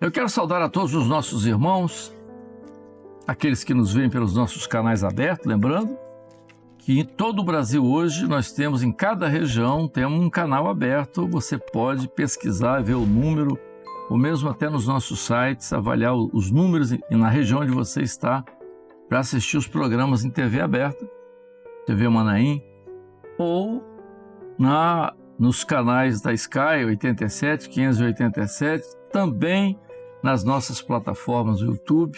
Eu quero saudar a todos os nossos irmãos, aqueles que nos veem pelos nossos canais abertos, lembrando que em todo o Brasil hoje nós temos, em cada região, temos um canal aberto, você pode pesquisar, ver o número, ou mesmo até nos nossos sites, avaliar os números na região onde você está, para assistir os programas em TV aberta, TV Manaim, ou nos canais da Sky 87, 587, também nas nossas plataformas do YouTube,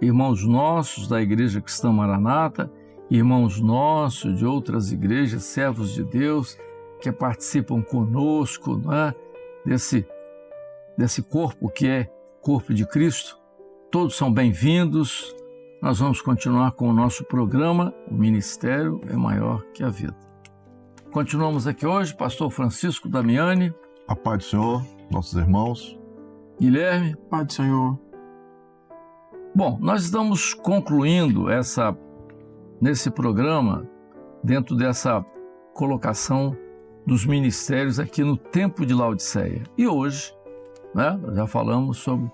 irmãos nossos da Igreja Cristã Maranata, irmãos nossos de outras igrejas, servos de Deus, que participam conosco, não é? desse corpo que é corpo de Cristo. Todos são bem-vindos. Nós vamos continuar com o nosso programa, O Ministério é Maior que a Vida. Continuamos aqui hoje, pastor Francisco Damiani. A paz do Senhor, nossos irmãos. Guilherme. Paz do Senhor. Bom, nós estamos concluindo nesse programa, dentro dessa colocação dos ministérios aqui no tempo de Laodiceia. E hoje, já falamos sobre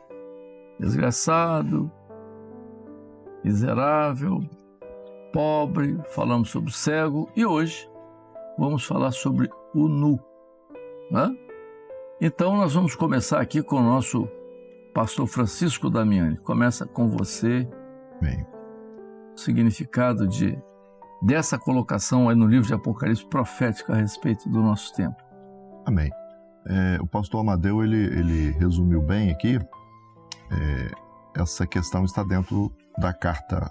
desgraçado, miserável, pobre, falamos sobre o cego e hoje vamos falar sobre o nu. Então nós vamos começar aqui com o nosso pastor Francisco Damiani. Começa com você. Bem. O significado dessa colocação aí no livro de Apocalipse profética a respeito do nosso tempo. Amém. O pastor Amadeu, ele resumiu bem aqui. Essa questão está dentro da carta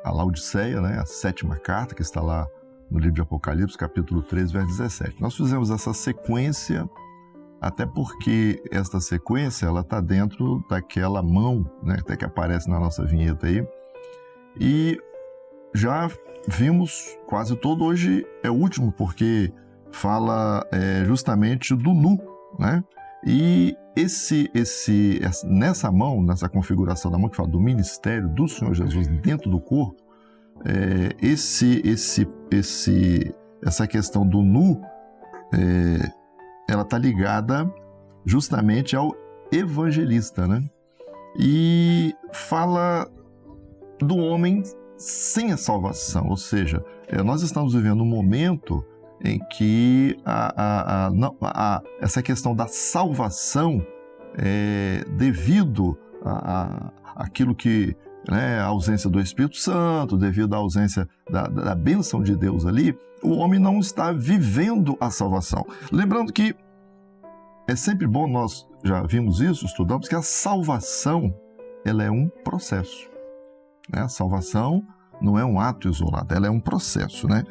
a Laodiceia, né? A 7ª carta, que está lá no livro de Apocalipse, capítulo 3, verso 17. Nós fizemos essa sequência, até porque esta sequência ela está dentro daquela mão, né? Até que aparece na nossa vinheta aí. E já vimos quase todo, hoje é o último, porque fala justamente do nu, né? E nessa mão, nessa configuração da mão que fala do ministério do Senhor Jesus dentro do corpo, essa questão do nu, ela está ligada justamente ao evangelista, né? E fala do homem sem a salvação, ou seja, nós estamos vivendo um momento em que essa questão da salvação devido àquilo que, né, a ausência do Espírito Santo, devido à ausência da bênção de Deus ali, o homem não está vivendo a salvação. Lembrando que é sempre bom, nós já vimos isso, estudamos, que a salvação ela é um processo. A salvação não é um ato isolado, ela é um processo, né?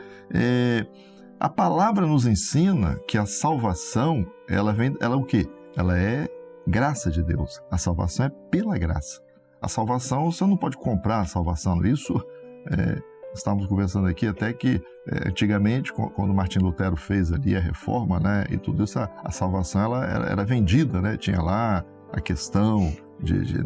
A palavra nos ensina que a salvação, ela é o quê? Ela é graça de Deus. A salvação é pela graça. A salvação, você não pode comprar a salvação. Isso, estávamos conversando aqui até que antigamente, quando Martim Lutero fez ali a reforma, né, e tudo isso, a salvação ela era vendida, né? Tinha lá a questão de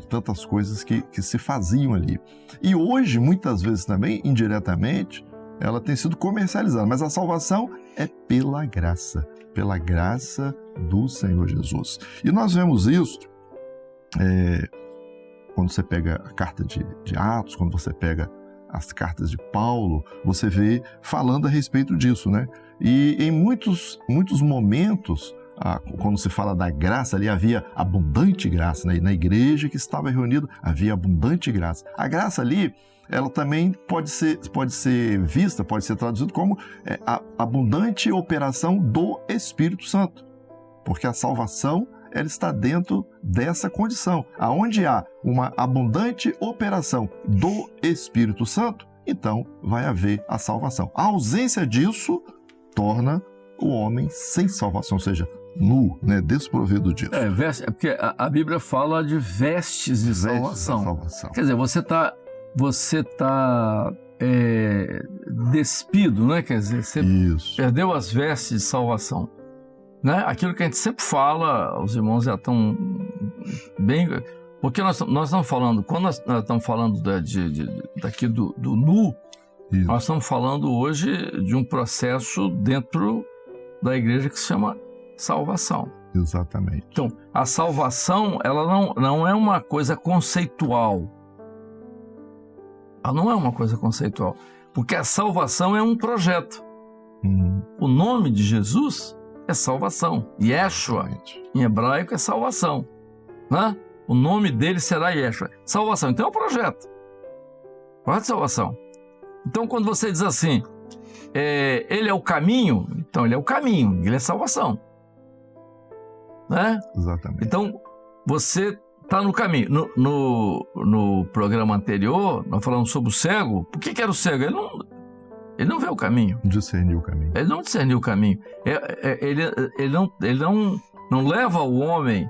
tantas coisas que se faziam ali. E hoje, muitas vezes também, indiretamente, ela tem sido comercializada, mas a salvação é pela graça do Senhor Jesus. E nós vemos isso quando você pega a carta de Atos, quando você pega as cartas de Paulo, você vê falando a respeito disso, né? E em muitos momentos, quando se fala da graça, ali havia abundante graça, né? Na igreja que estava reunida havia abundante graça. A graça ali, ela também pode ser vista, pode ser traduzida como a abundante operação do Espírito Santo, porque a salvação ela está dentro dessa condição. Aonde há uma abundante operação do Espírito Santo, então vai haver a salvação. A ausência disso torna o homem sem salvação, ou seja, nu, né, desprovido disso. Porque a Bíblia fala de vestes de salvação. Quer dizer, você está despido, né? Quer dizer, você perdeu as vestes de salvação. Né? Aquilo que a gente sempre fala, os irmãos já estão bem... Porque nós estamos falando, quando nós estamos falando daqui do nu, Isso. Nós estamos falando hoje de um processo dentro da igreja que se chama salvação. Exatamente. Então, a salvação, ela não é uma coisa conceitual. Ela não é uma coisa conceitual. Porque a salvação é um projeto. O nome de Jesus é salvação. Yeshua, em hebraico, é salvação. Né? O nome dele será Yeshua. Salvação. Então é um projeto. Projeto de salvação. Então, quando você diz assim, ele é o caminho, então ele é o caminho, ele é salvação. Né? Exatamente. Então, você está no caminho. No programa anterior, nós falamos sobre o cego. Por que era o cego? Ele não vê o caminho. Discerniu o caminho. Ele não discerniu o caminho. Ele não leva o homem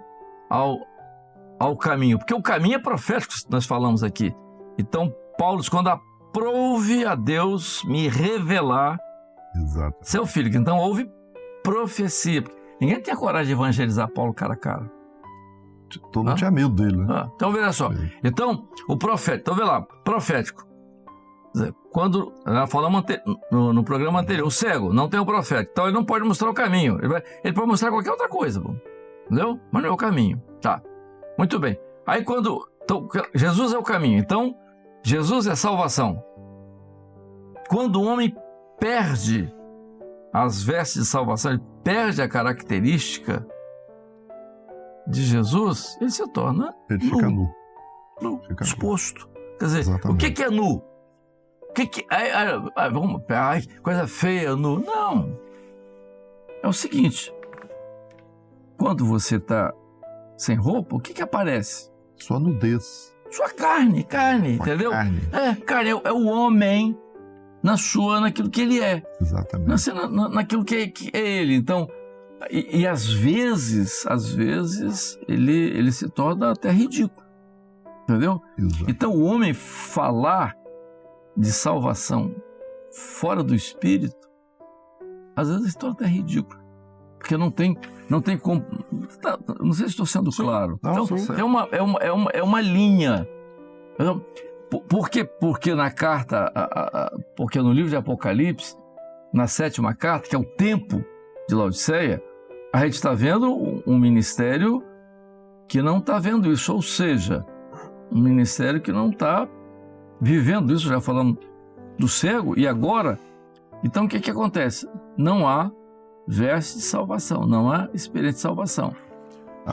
ao caminho. Porque o caminho é profético, nós falamos aqui. Então, Paulo diz, quando aprouve a Deus me revelar seu filho. Então, houve profecia. Ninguém tem a coragem de evangelizar Paulo cara a cara. Todo mundo tinha medo dele, né? Então, veja só. Então, o profético, então, vê lá, profético. Quando nós falamos no programa anterior, o cego não tem o profético, então ele não pode mostrar o caminho. Ele pode mostrar qualquer outra coisa, entendeu? Mas não é o caminho. Tá. Muito bem. Aí então, Jesus é o caminho. Então, Jesus é salvação. Quando o homem perde as vestes de salvação, ele perde a característica de Jesus, ele se torna ele fica nu. Exposto. Quer dizer, exatamente. O que é nu? Coisa feia, nu. Não. É o seguinte, quando você está sem roupa, o que aparece? Sua nudez. Sua carne, entendeu? Carne é o homem naquilo que ele é. Exatamente. Naquilo que é ele. Então, e às vezes ele se torna até ridículo. Entendeu? Exato. Então, o homem falar de salvação fora do Espírito, às vezes se torna até ridículo. Porque não tem como... Não sei se estou sendo claro. Não, então, é uma linha. Por quê? Porque na carta... Porque no livro de Apocalipse, na 7ª carta, que é o tempo de Laodiceia, a gente está vendo um ministério que não está vendo isso. Ou seja, um ministério que não está vivendo isso. Já falamos do cego. E agora... Então, o que acontece? Não há veste de salvação, não há experiência de salvação.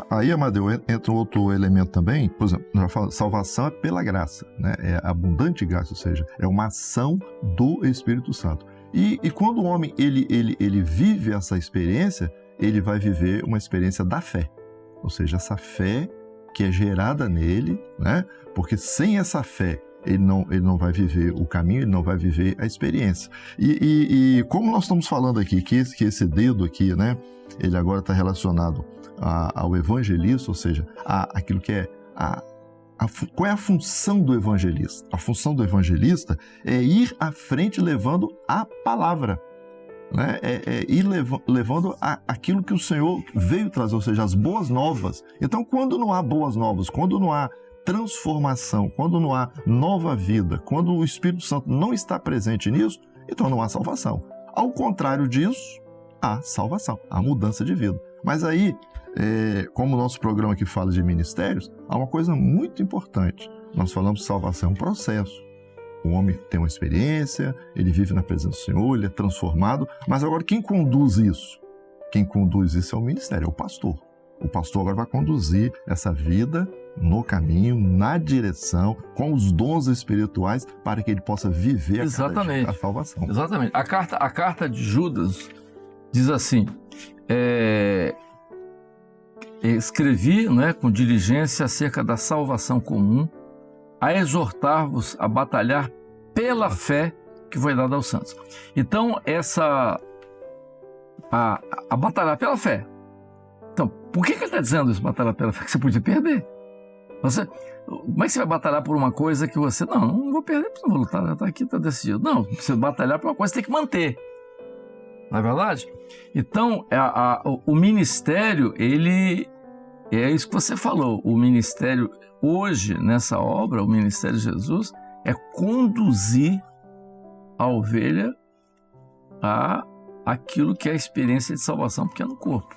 Aí, Amadeu, entra um outro elemento também. Por exemplo, nós falamos, salvação é pela graça, né? É abundante graça, ou seja, é uma ação do Espírito Santo. E quando o homem ele vive essa experiência, ele vai viver uma experiência da fé. Ou seja, essa fé que é gerada nele, né? Porque sem essa fé, ele não vai viver o caminho, ele não vai viver a experiência. E como nós estamos falando aqui, que esse dedo aqui, né, ele agora está relacionado ao evangelista, ou seja, aquilo que é qual é a função do evangelista? A função do evangelista é ir à frente levando a palavra, né? Ir levando aquilo que o Senhor veio trazer, ou seja, as boas novas. Então, quando não há boas novas, quando não há transformação, quando não há nova vida, quando o Espírito Santo não está presente nisso, então não há salvação. Ao contrário disso, há salvação, há mudança de vida. Mas aí, como o nosso programa aqui fala de ministérios, há uma coisa muito importante. Nós falamos que salvação é um processo. O homem tem uma experiência, ele vive na presença do Senhor, ele é transformado, mas agora quem conduz isso? Quem conduz isso é o ministério, é o pastor. O pastor agora vai conduzir essa vida no caminho, na direção, com os dons espirituais, para que ele possa viver a salvação. Exatamente. A carta de Judas diz assim, escrevi, né, com diligência acerca da salvação comum, a exortar-vos a batalhar pela fé que foi dada aos santos. Então, a batalhar pela fé. Então, por que ele está dizendo isso, batalhar pela fé? Que você podia perder. Como é que você vai batalhar por uma coisa que você... Não vou perder, não vou lutar, está aqui, está decidido. Não, você batalhar por uma coisa, você tem que manter. Não é verdade? Então, o ministério, ele... É isso que você falou. O ministério, hoje, nessa obra, o ministério de Jesus, é conduzir a ovelha a aquilo que é a experiência de salvação, porque é no corpo.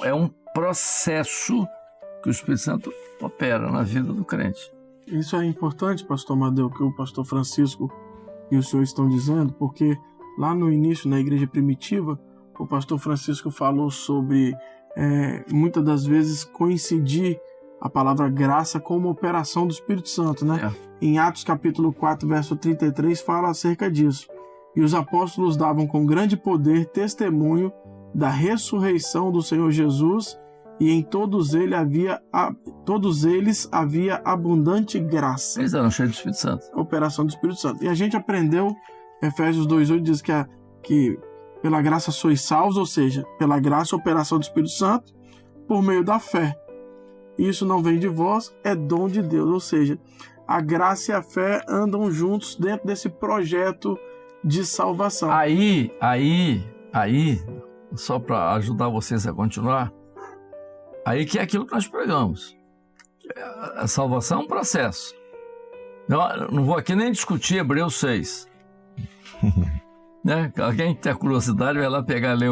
É um processo que o Espírito Santo opera na vida do crente. Isso é importante, pastor Amadeu, que o pastor Francisco e o senhor estão dizendo, porque lá no início, na igreja primitiva, o pastor Francisco falou sobre muitas das vezes coincidir a palavra graça com uma operação do Espírito Santo, né? Em Atos capítulo 4, verso 33, fala acerca disso. E os apóstolos davam com grande poder testemunho da ressurreição do Senhor Jesus, e em todos eles havia abundante graça. Eles eram cheios do Espírito Santo. Operação do Espírito Santo. E a gente aprendeu, Efésios 2,8 diz que pela graça sois salvos, ou seja, pela graça, operação do Espírito Santo, por meio da fé. Isso não vem de vós, é dom de Deus. Ou seja, a graça e a fé andam juntos dentro desse projeto de salvação. Aí, só para ajudar vocês a continuar, aí que é aquilo que nós pregamos. A salvação é um processo. Não vou aqui nem discutir Hebreus 6. Né? Quem tem curiosidade vai lá pegar, ler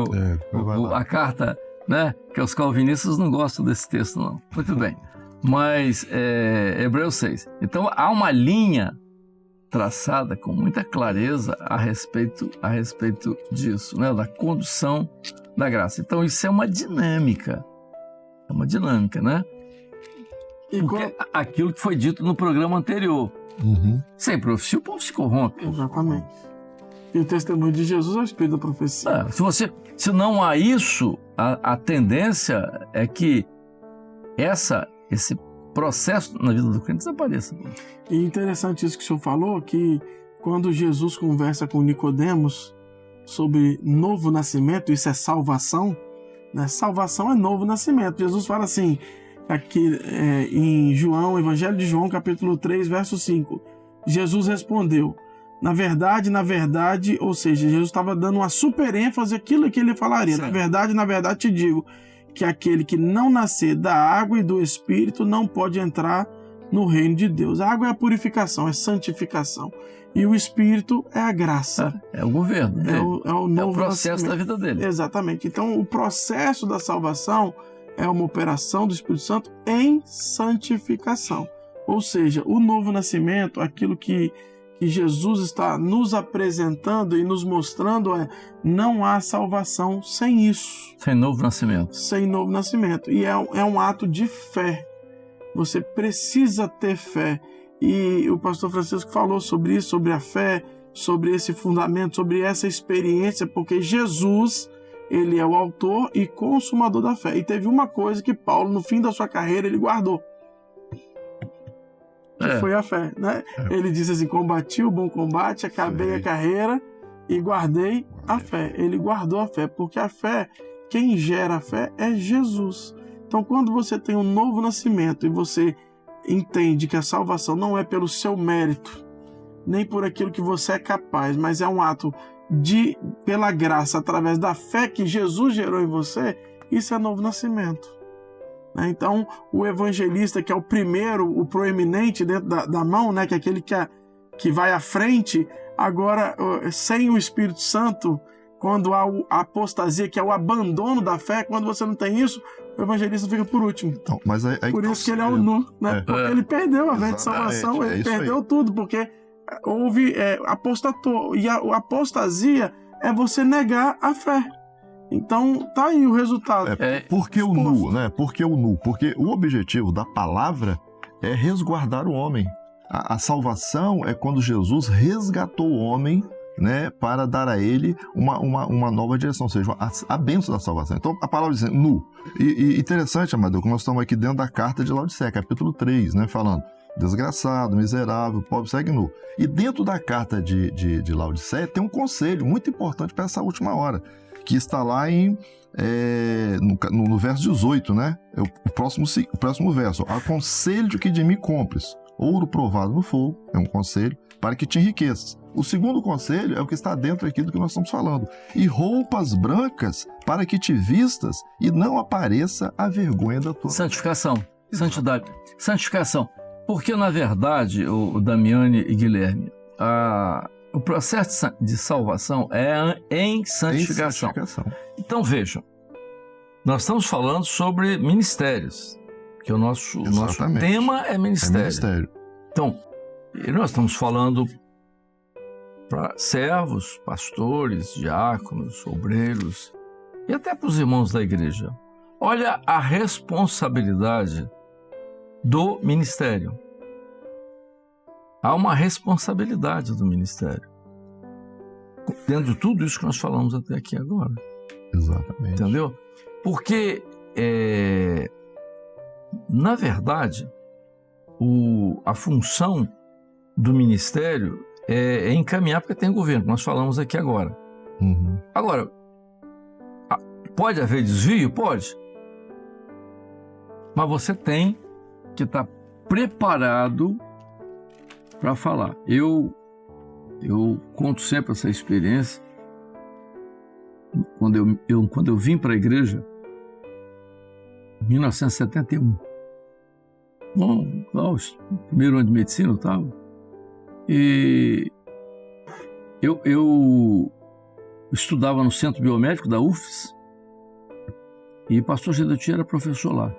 a carta, né? Que os calvinistas não gostam desse texto, não. Muito bem. Mas Hebreus 6. Então há uma linha traçada com muita clareza a respeito disso, né? Da condução da graça. Então isso é uma dinâmica. É uma dinâmica, né? Porque aquilo que foi dito no programa anterior. Sem profecia, o povo se corrompe. Exatamente. E o testemunho de Jesus é o espírito da profecia. Se não há isso, a tendência é que esse processo na vida do crente desapareça. E interessante isso que o senhor falou, que quando Jesus conversa com Nicodemos sobre novo nascimento, isso é salvação, né? Salvação é novo nascimento. Jesus fala assim, aqui em João, Evangelho de João, capítulo 3, verso 5. Jesus respondeu, na verdade, ou seja, Jesus estava dando uma super ênfase àquilo que ele falaria. Certo. Na verdade te digo que aquele que não nascer da água e do Espírito não pode entrar no reino de Deus. A água é a purificação, é santificação. E o Espírito é a graça. É o governo dele. É o novo processo da vida dele. Exatamente. Então, o processo da salvação é uma operação do Espírito Santo em santificação. Ou seja, o novo nascimento, aquilo que Jesus está nos apresentando e nos mostrando não há salvação sem isso. Sem novo nascimento. Sem novo nascimento. E é um ato de fé. Você precisa ter fé. E o pastor Francisco falou sobre isso, sobre a fé, sobre esse fundamento, sobre essa experiência, porque Jesus, ele é o autor e consumador da fé. E teve uma coisa que Paulo, no fim da sua carreira, ele guardou. Que foi a fé, né? Ele disse assim, combati o bom combate, acabei a carreira e guardei a fé. Ele guardou a fé, porque a fé, quem gera a fé é Jesus. Então, quando você tem um novo nascimento e você entende que a salvação não é pelo seu mérito, nem por aquilo que você é capaz, mas é um ato pela graça, através da fé que Jesus gerou em você, isso é novo nascimento. Então, o evangelista, que é o primeiro, o proeminente dentro da mão, né, que é aquele que vai à frente, agora, sem o Espírito Santo, quando há a apostasia, que é o abandono da fé, quando você não tem isso, o evangelista fica por último. Então, mas por isso que ele é o nu, né? Porque ele perdeu a fé de salvação, ele perdeu tudo, porque houve apostatou. E a apostasia é você negar a fé. Então, tá aí o resultado. Por que o nu, né? Por que o nu? Porque o objetivo da palavra é resguardar o homem. A salvação é quando Jesus resgatou o homem, né, para dar a ele uma nova direção, ou seja, a bênção da salvação. Então, a palavra diz nu. E interessante, Amadeu, que nós estamos aqui dentro da carta de Laodiceia, capítulo 3, né, falando desgraçado, miserável, pobre, segue nu. E dentro da carta de Laodiceia tem um conselho muito importante para essa última hora, que está lá no verso 18, né? O próximo verso. Aconselho que de mim compres ouro provado no fogo, é um conselho, para que te enriqueças. O segundo conselho é o que está dentro aqui do que nós estamos falando. E roupas brancas para que te vistas e não apareça a vergonha da tua... Santificação, santidade, santificação. Porque, na verdade, o Damiani e Guilherme, o processo de salvação é em santificação. Então, vejam, Nós estamos falando sobre ministérios, que o nosso tema é ministério. Então, nós estamos falando para servos, pastores, diáconos, obreiros e até para os irmãos da igreja. Olha a responsabilidade do ministério. Há uma responsabilidade do ministério. Dentro de tudo isso que nós falamos até aqui agora. Exatamente. Entendeu? Porque, na verdade, a função do ministério é encaminhar, porque tem governo, nós falamos aqui agora. Uhum. Agora, pode haver desvio? Pode. Mas você tem que estar preparado para falar. Eu conto sempre essa experiência. Quando eu vim para a igreja, em 1971, primeiro ano de medicina eu estava, e eu estudava no Centro Biomédico da UFES, e o pastor Gedeoti era professor lá,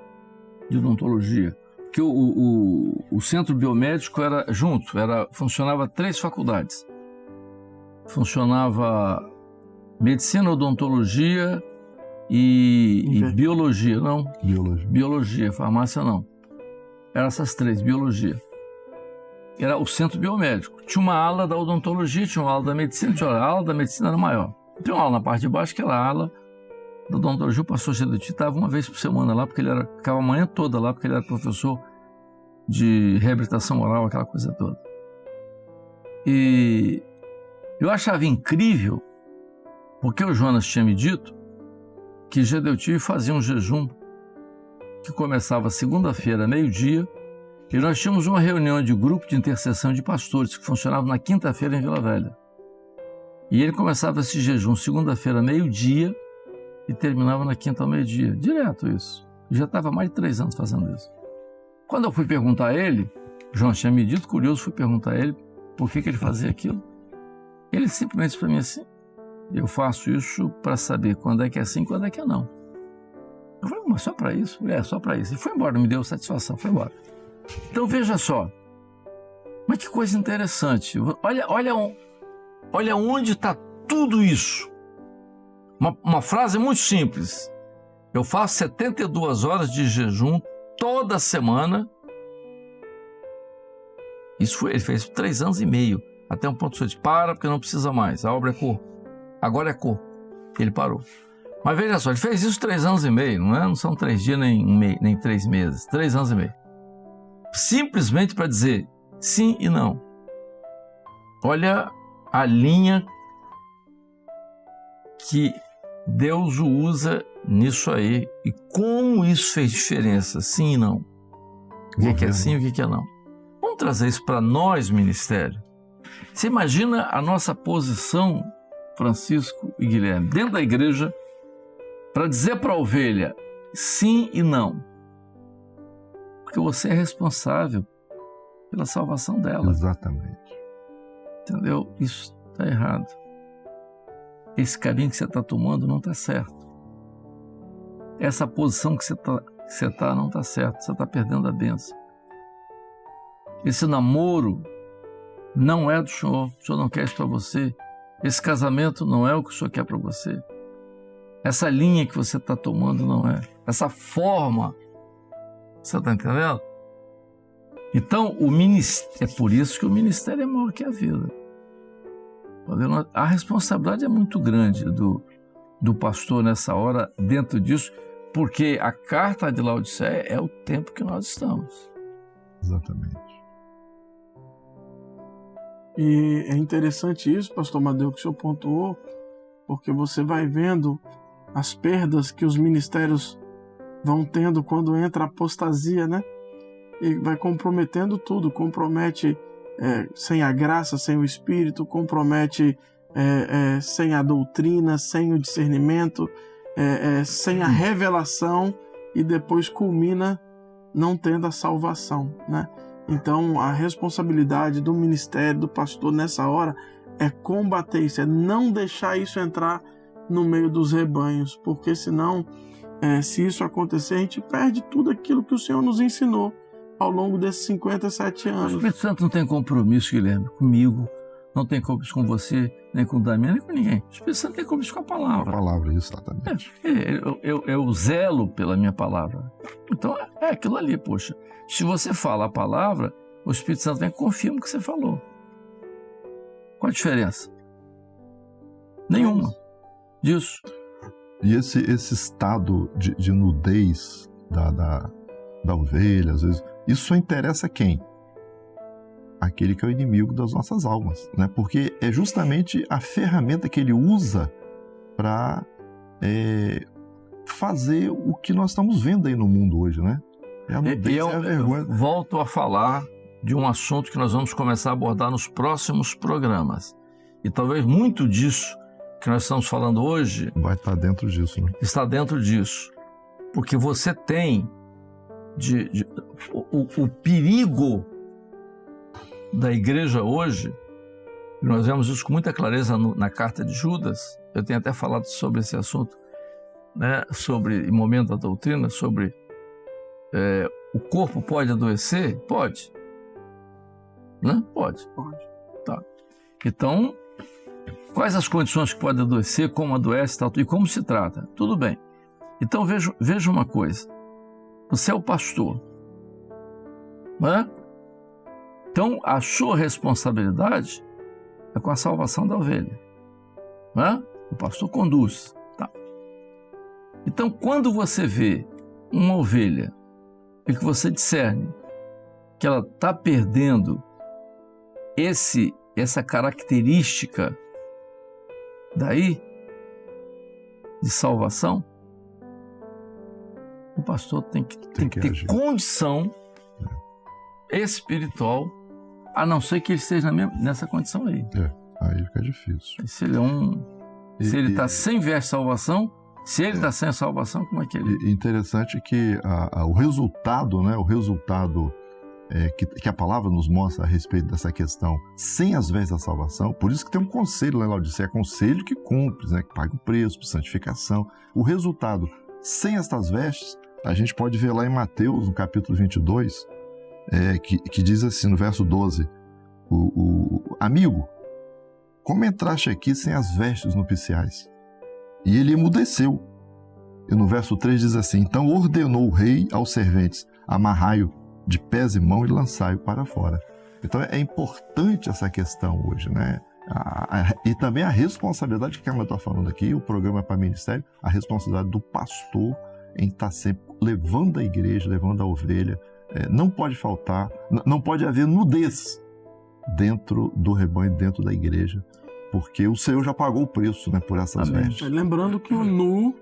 de odontologia, porque o Centro Biomédico era junto, funcionava 3 faculdades. Funcionava medicina, odontologia e biologia, não? Biologia, farmácia não. Eram essas 3, biologia. Era o centro biomédico. Tinha uma ala da odontologia, tinha uma ala da medicina, a ala da medicina era maior. Tinha uma ala na parte de baixo, que era a ala da odontologia. O pastor Gedeoti estava uma vez por semana lá, porque ele ficava a manhã toda lá, porque ele era professor de reabilitação oral, aquela coisa toda. E eu achava incrível, porque o Jonas tinha me dito que Gedeoti fazia um jejum que começava segunda-feira, meio-dia, e nós tínhamos uma reunião de grupo de intercessão de pastores que funcionava na quinta-feira em Vila Velha. E ele começava esse jejum segunda-feira, meio-dia, e terminava na quinta ao meio-dia. Direto isso. Eu já estava há mais de 3 anos fazendo isso. Quando eu fui perguntar a ele, João tinha me dito, curioso, fui perguntar a ele por que ele fazia aquilo. Ele simplesmente disse para mim assim: eu faço isso para saber quando é que é sim e quando é que é não. Eu falei, mas só para isso? Só para isso. E foi embora, me deu satisfação, foi embora. Então veja só, mas que coisa interessante. Olha onde está tudo isso. Uma frase muito simples. Eu faço 72 horas de jejum toda semana. Ele fez 3 anos e meio. Até um ponto de para, porque não precisa mais. A obra é cor. Agora é cor. Ele parou. Mas veja só, ele fez isso 3 anos e meio. Não são 3 dias nem 3 meses. 3 anos e meio. Simplesmente para dizer sim e não. Olha a linha que Deus o usa nisso aí. E como isso fez diferença, sim e não. O que é sim e o que é não. Vamos trazer isso para nós, ministério. Você imagina a nossa posição, Francisco e Guilherme, dentro da igreja, para dizer para a ovelha sim e não. Porque você é responsável pela salvação dela. Exatamente. Entendeu? Isso está errado. Esse caminho que você está tomando não está certo. Essa posição que você está não está certo. Você está perdendo a bênção. Esse namoro não é do Senhor. O Senhor não quer isso para você. Esse casamento não é o que o Senhor quer para você. Essa linha que você está tomando não é. Essa forma. Você está entendendo? Então, é por isso que o ministério é maior que a vida. A responsabilidade é muito grande do pastor nessa hora, dentro disso, porque a carta de Laodiceia é o tempo que nós estamos. Exatamente. E é interessante isso, pastor Madeu, que o senhor pontuou, porque você vai vendo as perdas que os ministérios vão tendo quando entra a apostasia, né? E vai comprometendo tudo, compromete sem a graça, sem o Espírito, compromete sem a doutrina, sem o discernimento, sem a revelação, e depois culmina não tendo a salvação, né? Então a responsabilidade do ministério, do pastor nessa hora é combater isso, é não deixar isso entrar no meio dos rebanhos, porque senão se isso acontecer, a gente perde tudo aquilo que o Senhor nos ensinou ao longo desses 57 O anos. Espírito Santo não tem compromisso, Guilherme, comigo, não tem compromisso com você, nem com o Damião, nem com ninguém. O Espírito Santo tem compromisso com a palavra. A palavra, exatamente. Eu zelo pela minha palavra. Então, é aquilo ali, poxa. Se você fala a palavra, o Espírito Santo vem e confirma o que você falou. Qual a diferença? Nenhuma disso. E esse estado de nudez da ovelha, às vezes, isso só interessa a quem? Aquele que é o inimigo das nossas almas, né? Porque é justamente a ferramenta que ele usa para fazer o que nós estamos vendo aí no mundo hoje, né? É a nudez, é a vergonha. Volto a falar de um assunto que nós vamos começar a abordar nos próximos programas. E talvez muito disso que nós estamos falando hoje Vai estar dentro disso, né? está dentro disso. Porque você tem o perigo da igreja hoje, e nós vemos isso com muita clareza na carta de Judas. Eu tenho até falado sobre esse assunto, né, sobre, em momento da doutrina, sobre o corpo pode adoecer? Pode. Né? Pode. Tá. Então, quais as condições que pode adoecer, como adoece tal, e como se trata? Tudo bem. Então, veja uma coisa. Você é o pastor. Né? Então, a sua responsabilidade é com a salvação da ovelha. Né? O pastor conduz. Tá. Então, quando você vê uma ovelha e que você discerne que ela está perdendo essa característica daí de salvação, o pastor tem que ter agir. condição espiritual, a não ser que ele esteja nessa condição aí. Aí fica difícil. Se ele está sem ver salvação, se ele está sem a salvação, como é que ele... Interessante que o resultado, né? O resultado que a palavra nos mostra a respeito dessa questão, sem as vestes da salvação, por isso que tem um conselho lá em Laodiceia, conselho que cumpre, né? Que paga o preço, por santificação. O resultado, sem estas vestes, a gente pode ver lá em Mateus, no capítulo 22, que diz assim, no verso 12, amigo, como entraste aqui sem as vestes nupciais? E ele emudeceu. E no verso 3 diz assim, então ordenou o rei aos serventes, amarrai-o de pés e mãos e lançai-o para fora. Então é importante essa questão hoje, né? E também a responsabilidade que a Câmara está falando aqui, o programa é para ministério, a responsabilidade do pastor em estar sempre levando a igreja, levando a ovelha. Não pode faltar, não pode haver nudez dentro do rebanho, dentro da igreja, porque o Senhor já pagou o preço, né, por essas vestes. Lembrando que o nu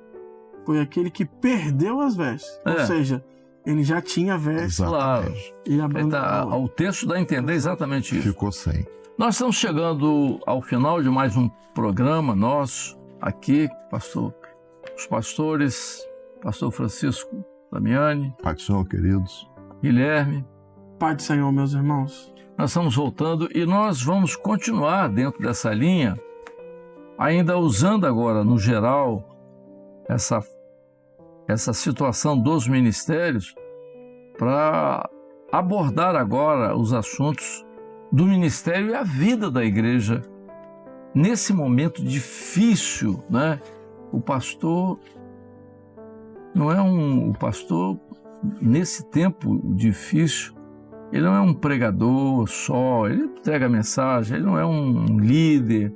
foi aquele que perdeu as vestes, ou seja, ele já tinha vestes. Claro. E abandonou. O texto dá a entender exatamente isso. Ficou sem. Nós estamos chegando ao final de mais um programa nosso, aqui, os pastores, pastor Francisco Damiani, Pai do Senhor, queridos. Guilherme. Pai do Senhor, meus irmãos. Nós estamos voltando e nós vamos continuar dentro dessa linha, ainda usando agora, no geral, essa situação dos ministérios, para abordar agora os assuntos do ministério e a vida da igreja nesse momento difícil, né? O pastor nesse tempo difícil, ele não é um pregador só, ele entrega a mensagem, ele não é um líder,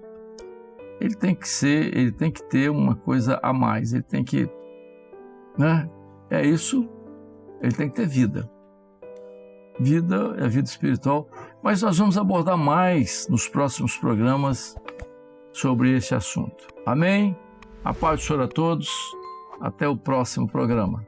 ele tem que ter uma coisa a mais, ele tem que, né? É isso, ele tem que ter vida. Vida é a vida espiritual, mas nós vamos abordar mais nos próximos programas sobre este assunto. Amém? A paz do Senhor a todos, até o próximo programa.